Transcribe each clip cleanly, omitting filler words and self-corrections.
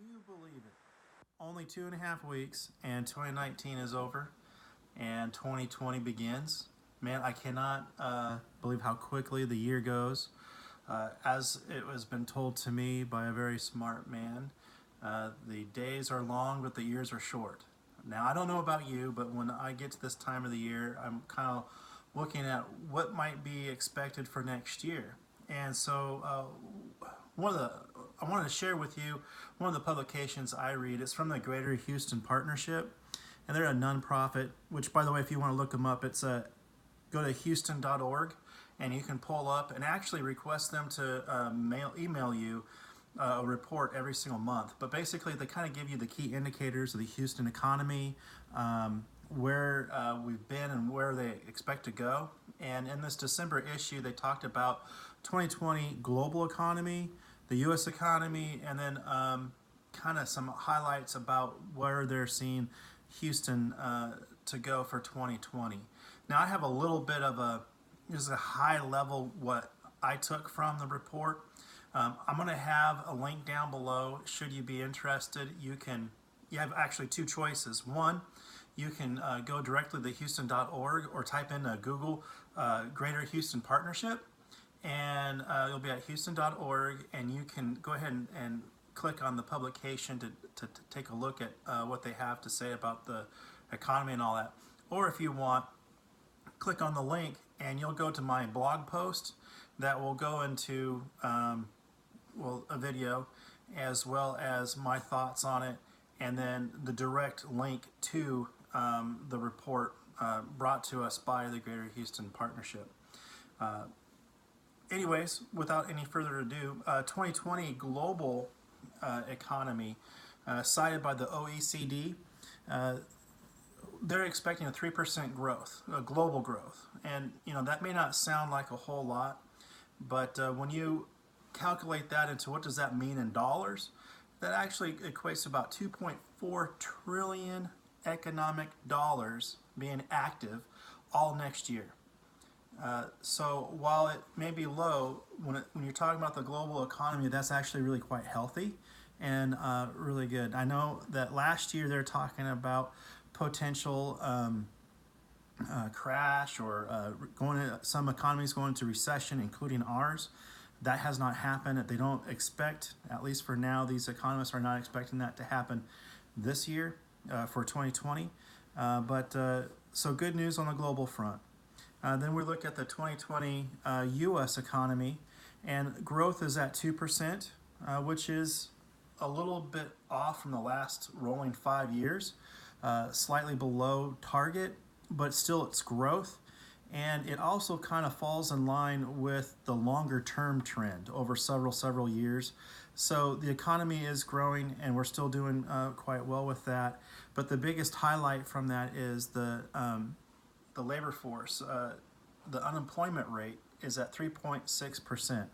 you believe it? Only 2.5 weeks and 2019 is over and 2020 begins. Man, I cannot believe how quickly the year goes. As it has been told to me by a very smart man, the days are long, but the years are short. Now, I don't know about you, but when I get to this time of the year, I'm kind of looking at what might be expected for next year. And so, one of the I wanted to share with you one of the publications I read. It's from the Greater Houston Partnership, and they're a nonprofit. Which, by the way, if you want to look them up, it's go to houston.org, and you can pull up and actually request them to email you a report every single month. But basically, they kind of give you the key indicators of the Houston economy, where we've been and where they expect to go. And in this December issue, they talked about 2020 global economy, the U.S. economy, and then kind of some highlights about where they're seeing Houston to go for 2020. Now, I have a little bit of just a high level what I took from the report. I'm going to have a link down below. Should you be interested, you have actually two choices. One, you can go directly to houston.org or type in Google Greater Houston Partnership, and you'll be at houston.org, and you can go ahead and click on the publication to take a look at what they have to say about the economy and all that. Or if you want, click on the link and you'll go to my blog post that will go into a video, as well as my thoughts on it, and then the direct link to the report brought to us by the Greater Houston Partnership. Anyways, without any further ado, 2020 global economy cited by the OECD, they're expecting a 3% growth, global growth. And that may not sound like a whole lot, but when you calculate that into what does that mean in dollars, that actually equates to about 2.4 trillion economic dollars being active all next year. So while it may be low, when you're talking about the global economy, that's actually really quite healthy and really good. I know that last year they're talking about potential crash or some economies going into recession, including ours. That has not happened. They don't expect, at least for now, these economists are not expecting that to happen this year for 2020. So good news on the global front. Then we look at the 2020 U.S. economy, and growth is at 2%, which is a little bit off from the last rolling 5 years, slightly below target, but still it's growth. And it also kind of falls in line with the longer term trend over several years. So the economy is growing and we're still doing quite well with that. But the biggest highlight from that is the labor force. The unemployment rate is at 3.6%.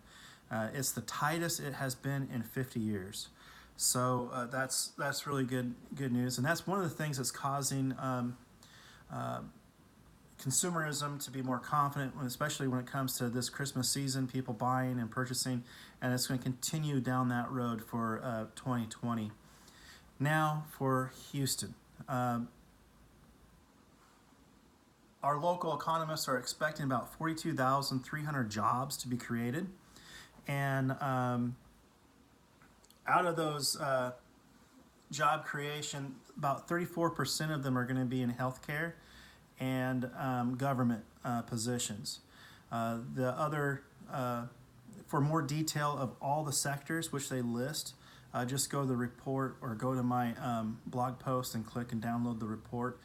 It's the tightest it has been in 50 years. So that's really good news. And that's one of the things that's causing consumerism to be more confident, especially when it comes to this Christmas season, people buying and purchasing, and it's going to continue down that road for 2020. Now for Houston. Our local economists are expecting about 42,300 jobs to be created, and out of those job creation, about 34% of them are going to be in healthcare and government positions. The other, for more detail of all the sectors which they list, just go to the report or go to my blog post and click and download the report,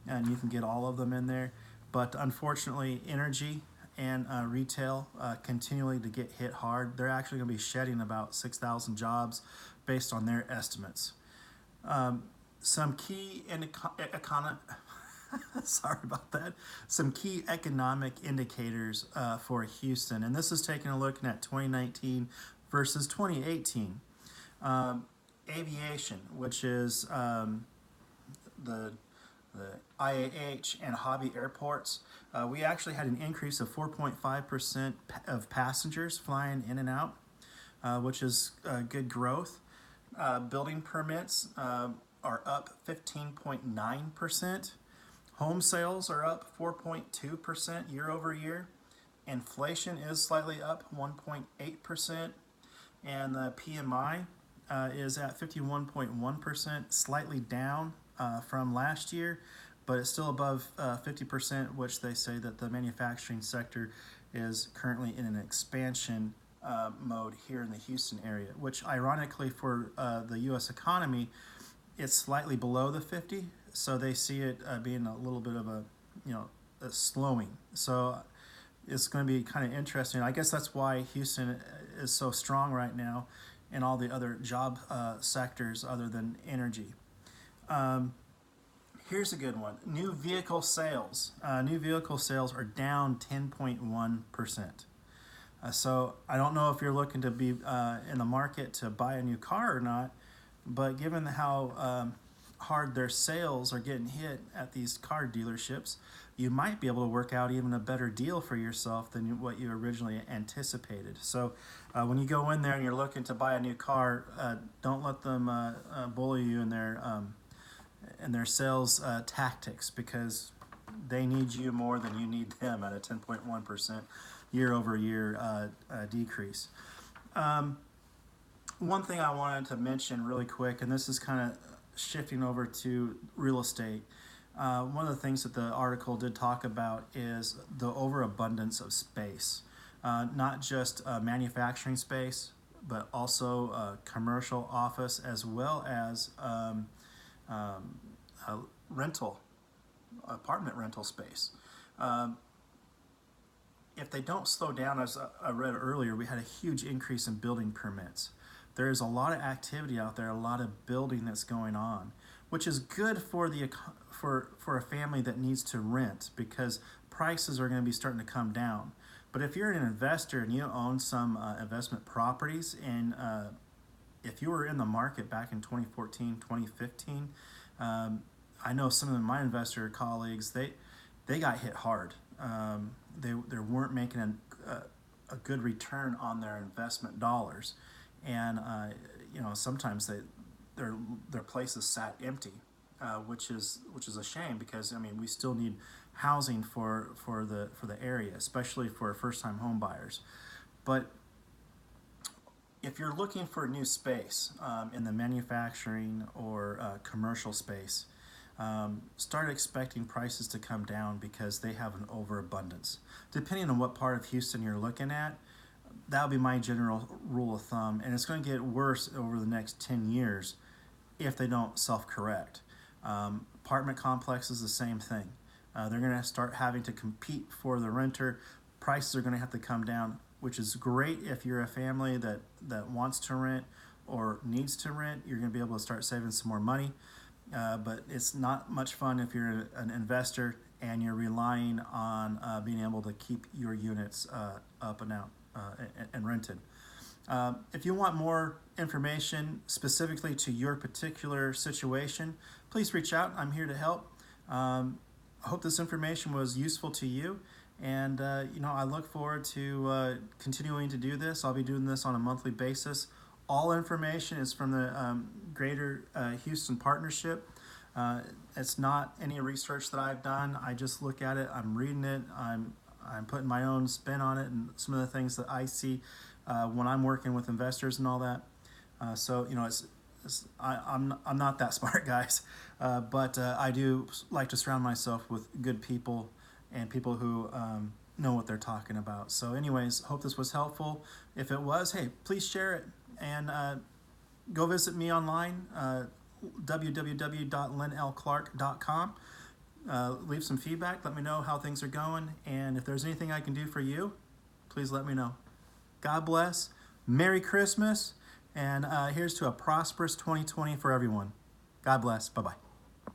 and you can get all of them in there. But unfortunately, energy and retail continually to get hit hard. They're actually going to be shedding about 6,000 jobs based on their estimates. Some key sorry about that. Some key economic indicators for Houston, and this is taking a look at 2019 versus 2018. Aviation, which is the IAH and Hobby airports, we actually had an increase of 4.5% of passengers flying in and out, which is good growth. building permits are up 15.9%. Home sales are up 4.2% year over year. Inflation is slightly up 1.8%. And the PMI is at 51.1%, slightly down from last year, but it's still above 50%, which they say that the manufacturing sector is currently in an expansion mode here in the Houston area, which ironically for the U.S. economy, it's slightly below the 50, so they see it being a little bit of a slowing. So it's going to be kind of interesting. I guess that's why Houston is so strong right now in all the other job sectors other than energy. Here's a good one. New vehicle sales. New vehicle sales are down 10.1%. So I don't know if you're looking to be in the market to buy a new car or not, but given how hard their sales are getting hit at these car dealerships, you might be able to work out even a better deal for yourself than what you originally anticipated. So when you go in there and you're looking to buy a new car, don't let them bully you in their sales tactics, because they need you more than you need them at a 10.1% year over year decrease. One thing I wanted to mention really quick, and this is kind of shifting over to real estate. One of the things that the article did talk about is the overabundance of space, not just manufacturing space, but also commercial office, as well as apartment rental space. If they don't slow down, as I read earlier, we had a huge increase in building permits. There's a lot of activity out there, a lot of building that's going on, which is good for for a family that needs to rent, because prices are going to be starting to come down. But if you're an investor and you own some investment properties, and if you were in the market back in 2014, 2015, I know some of my investor colleagues, they got hit hard. They weren't making a good return on their investment dollars, and sometimes their places sat empty, which is a shame, because we still need housing for the area, especially for first-time home buyers. But if you're looking for new space in the manufacturing or commercial space, start expecting prices to come down, because they have an overabundance. Depending on what part of Houston you're looking at, that would be my general rule of thumb, and it's going to get worse over the next 10 years if they don't self-correct. Apartment complexes, the same thing. They're going to start having to compete for the renter. Prices are going to have to come down, which is great if you're a family that wants to rent or needs to rent. You're going to be able to start saving some more money. But it's not much fun if you're an investor and you're relying on being able to keep your units up and out and rented. If you want more information specifically to your particular situation, please reach out. I'm here to help. I hope this information was useful to you, and I look forward to continuing to do this. I'll be doing this on a monthly basis. All information is from the Greater Houston Partnership. It's not any research that I've done. I just look at it, I'm reading it, I'm putting my own spin on it, and some of the things that I see when I'm working with investors and all that. I'm not that smart, guys, but I do like to surround myself with good people and people who know what they're talking about. So anyways, hope this was helpful. If it was, hey, please share it, and go visit me online, www.lynlclark.com. Leave some feedback, let me know how things are going, and if there's anything I can do for you, please let me know. God bless, Merry Christmas, and here's to a prosperous 2020 for everyone. God bless, bye-bye.